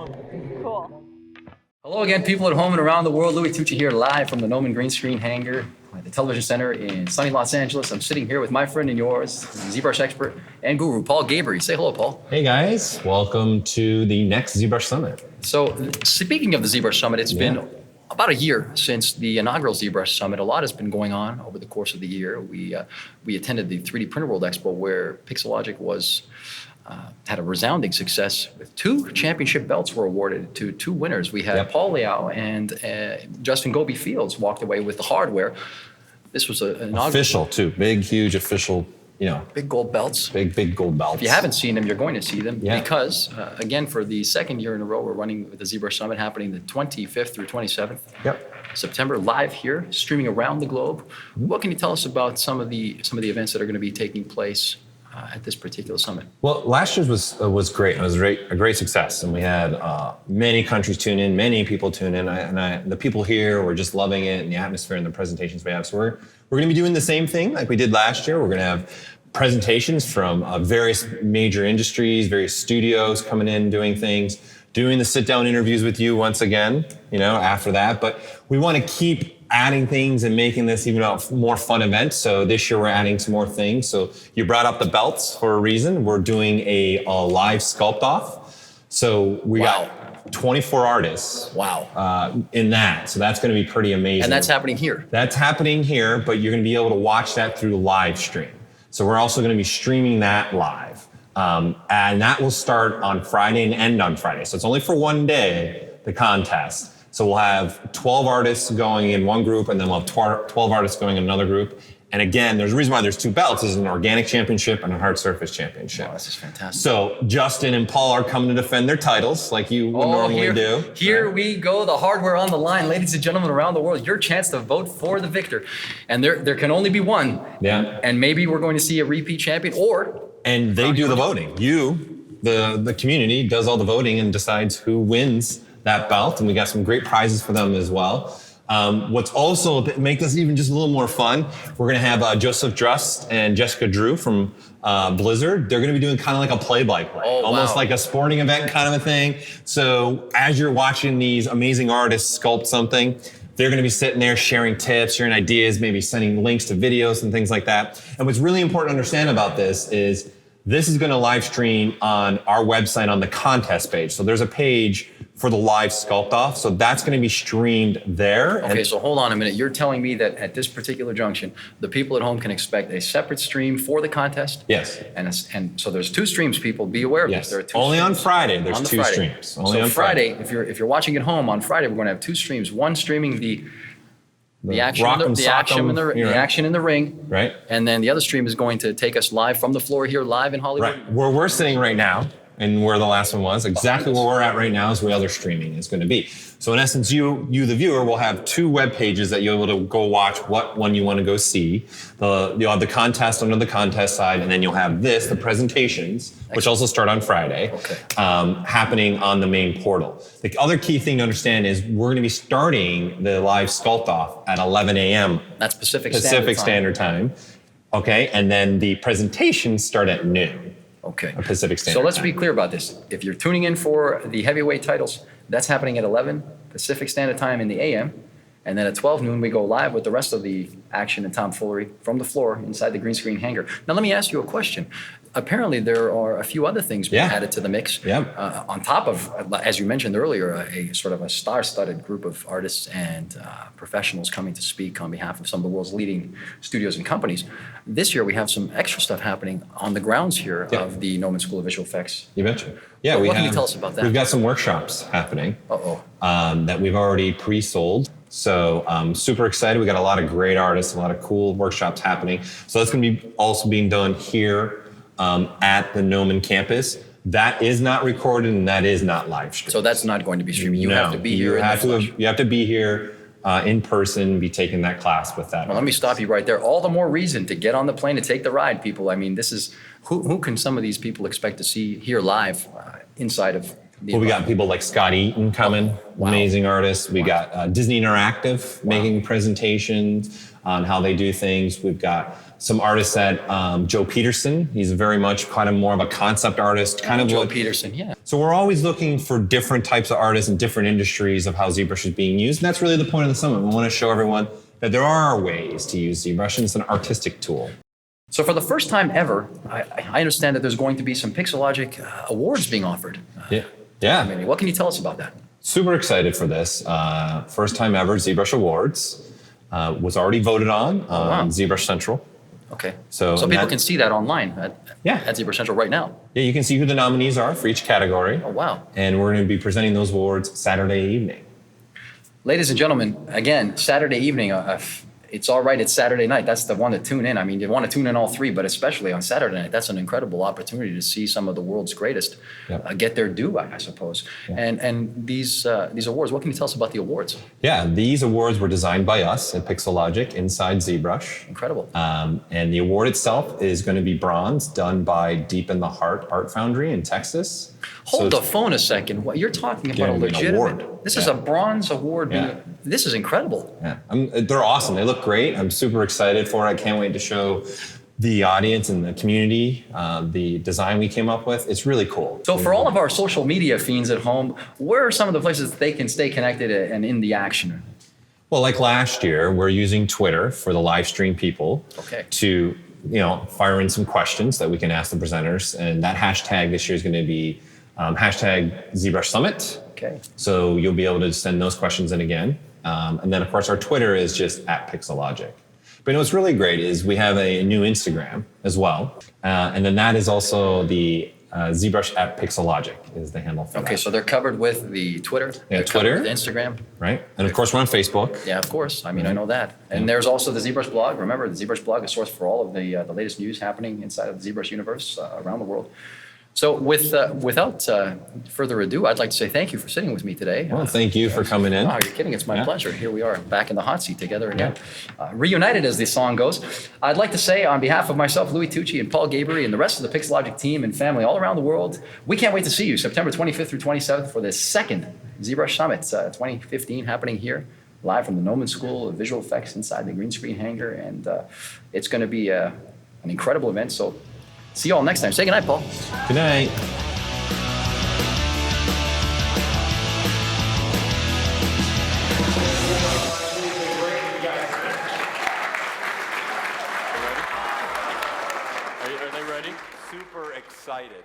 Cool. Hello again, people at home and around the world. Louie Tucci here, live from the Noman Green Screen Hangar at the Television Center in sunny Los Angeles. I'm sitting here with my friend and yours, ZBrush expert and guru, Paul Gaboury. Say hello, Paul. Hey guys, welcome to the next ZBrush Summit. So, speaking of the ZBrush Summit, it's been about a year since the inaugural ZBrush Summit. A lot has been going on over the course of the year. We attended the 3D Printer World Expo, where Pixelogic had a resounding success with 2 championship belts were awarded to 2 winners. We had Paul Liao and Justin Goby Fields walked away with the hardware. This was an inaugural. Official too, big, huge official, big gold belts. Big gold belts. If you haven't seen them, you're going to see them because, again, for the second year in a row, we're running with the ZBrush Summit happening the 25th through 27th September, live here, streaming around the globe. What can you tell us about some of the events that are going to be taking place at this particular summit? Well, last year's was great. It was a great success, and we had many countries tune in, many people tune in, and the people here were just loving it, and the atmosphere and the presentations we have. So we're going to be doing the same thing like we did last year. We're going to have presentations from various major industries, various studios coming in, doing things, doing the sit-down interviews with you once again, after that. But we want to keep adding things and making this even a more fun event. So this year we're adding some more things. So you brought up the belts for a reason. We're doing a live sculpt off. So we got 24 artists in that. So that's going to be pretty amazing. And that's happening here? That's happening here, but you're going to be able to watch that through the live stream. So we're also going to be streaming that live. And that will start on Friday and end on Friday. So it's only for one day, the contest. So we'll have 12 artists going in one group, and then we'll have 12 artists going in another group. And again, there's a reason why there's 2 belts. There's an organic championship and a hard surface championship. Wow, this is fantastic. So Justin and Paul are coming to defend their titles like you would normally do. Here we go, the hardware on the line. Ladies and gentlemen around the world, your chance to vote for the victor. And there can only be one. Yeah. And maybe we're going to see a repeat champion And they do the voting. The community does all the voting and decides who wins that belt, and we got some great prizes for them as well. What's also make this even just a little more fun, we're gonna have Joseph Drust and Jessica Drew from Blizzard. They're gonna be doing kind of like a play-by-play, almost like a sporting event kind of a thing. So as you're watching these amazing artists sculpt something, they're going to be sitting there sharing tips, sharing ideas, maybe sending links to videos and things like that. And what's really important to understand about this is going to live stream on our website on the contest page. So there's a page for the live sculpt off. So that's going to be streamed there. Okay, so hold on a minute. You're telling me that at this particular junction, the people at home can expect a separate stream for the contest? Yes. And so there's 2 streams, people. Be aware of this. There are 2 Only streams. on Friday, there's 2 streams. Only on Friday, if you're watching at home on Friday, we're going to have 2 streams. One streaming the action in the ring, right? And then the other stream is going to take us live from the floor here, live in Hollywood. Right, where we're sitting right now, and where the last one was, exactly where we're at right now is where other streaming is going to be. So in essence, you the viewer, will have 2 web pages that you'll be able to go watch what one you want to go see. You'll have the contest under the contest side, and then you'll have the presentations, which also start on Friday, happening on the main portal. The other key thing to understand is we're going to be starting the live sculpt off at 11 a.m. That's Pacific Standard Time. Okay, and then the presentations start at noon. Okay. Pacific Standard So let's Time. be clear about this. If you're tuning in for the heavyweight titles, that's happening at 11 Pacific Standard Time in the AM. And then at 12 noon, we go live with the rest of the action and tomfoolery from the floor inside the green screen hangar. Now, let me ask you a question. Apparently, there are a few other things being added to the mix. On top of, as you mentioned earlier, a sort of a star-studded group of artists and professionals coming to speak on behalf of some of the world's leading studios and companies. This year, we have some extra stuff happening on the grounds here of the Noman School of Visual Effects. You betcha. Yeah, what can you tell us about that? We've got some workshops happening that we've already pre-sold. So I'm super excited. We got a lot of great artists, a lot of cool workshops happening. So that's going to be also being done here at the Noman campus. That is not recorded and that is not live streamed. So that's not going to be streaming. You have to be here. You have to be here in person, be taking that class with that. Well, let me stop you right there. All the more reason to get on the plane and take the ride, people. I mean, this is who can some of these people expect to see here live inside of Well, we got people like Scott Eaton coming, amazing artist. We got Disney Interactive making presentations. on how they do things. We've got some artists at Joe Peterson. He's very much kind of more of a concept artist, kind of Joe Peterson, yeah. So we're always looking for different types of artists and different industries of how ZBrush is being used. And that's really the point of the summit. We want to show everyone that there are ways to use ZBrush, and it's an artistic tool. So for the first time ever, I understand that there's going to be some Pixelogic awards being offered. Yeah. What can you tell us about that? Super excited for this. First time ever ZBrush Awards was already voted on ZBrush Central. Okay. So people can see that online at ZBrush Central right now. Yeah, you can see who the nominees are for each category. Oh, wow. And we're going to be presenting those awards Saturday evening. Ladies and gentlemen, again, Saturday evening, it's all right, it's Saturday night. That's the one to tune in. I mean, you want to tune in all three, but especially on Saturday night, that's an incredible opportunity to see some of the world's greatest get their due, I suppose. Yeah. And these awards, what can you tell us about the awards? Yeah, these awards were designed by us at Pixelogic inside ZBrush. Incredible. And the award itself is going to be bronze, done by Deep in the Heart Art Foundry in Texas. Hold the phone a second. What you're talking about a legitimate award. This is a bronze award. Yeah. This is incredible. Yeah, they're awesome. They look great. I'm super excited for it. I can't wait to show the audience and the community the design we came up with. It's really cool. So for all of our social media fiends at home, where are some of the places that they can stay connected and in the action? Well, like last year, we're using Twitter for the live stream people to fire in some questions that we can ask the presenters. And that hashtag this year is going to be hashtag ZBrush Summit. Okay. So you'll be able to send those questions in again. And then, of course, our Twitter is just at Pixelogic. But what's really great is we have a new Instagram as well. And then that is also the ZBrush at Pixelogic is the handle for that. Okay, so they're covered with the Twitter. Yeah, Twitter. The Instagram. Right. And, of course, we're on Facebook. Yeah, of course. I mean, I know that. And there's also the ZBrush blog. Remember, the ZBrush blog is a source for all of the latest news happening inside of the ZBrush universe around the world. So without further ado, I'd like to say thank you for sitting with me today. Well, thank you for coming in. Oh, you're kidding. It's my pleasure. Here we are back in the hot seat together again. Reunited, as the song goes. I'd like to say on behalf of myself, Louie Tucci, and Paul Gaboury, and the rest of the Pixelogic team and family all around the world, we can't wait to see you September 25th through 27th for the second ZBrush Summit 2015 happening here, live from the Noman School of Visual Effects inside the green screen hangar. And it's going to be an incredible event. So see you all next time. Say goodnight, Paul. Good night. Are they ready? Super excited.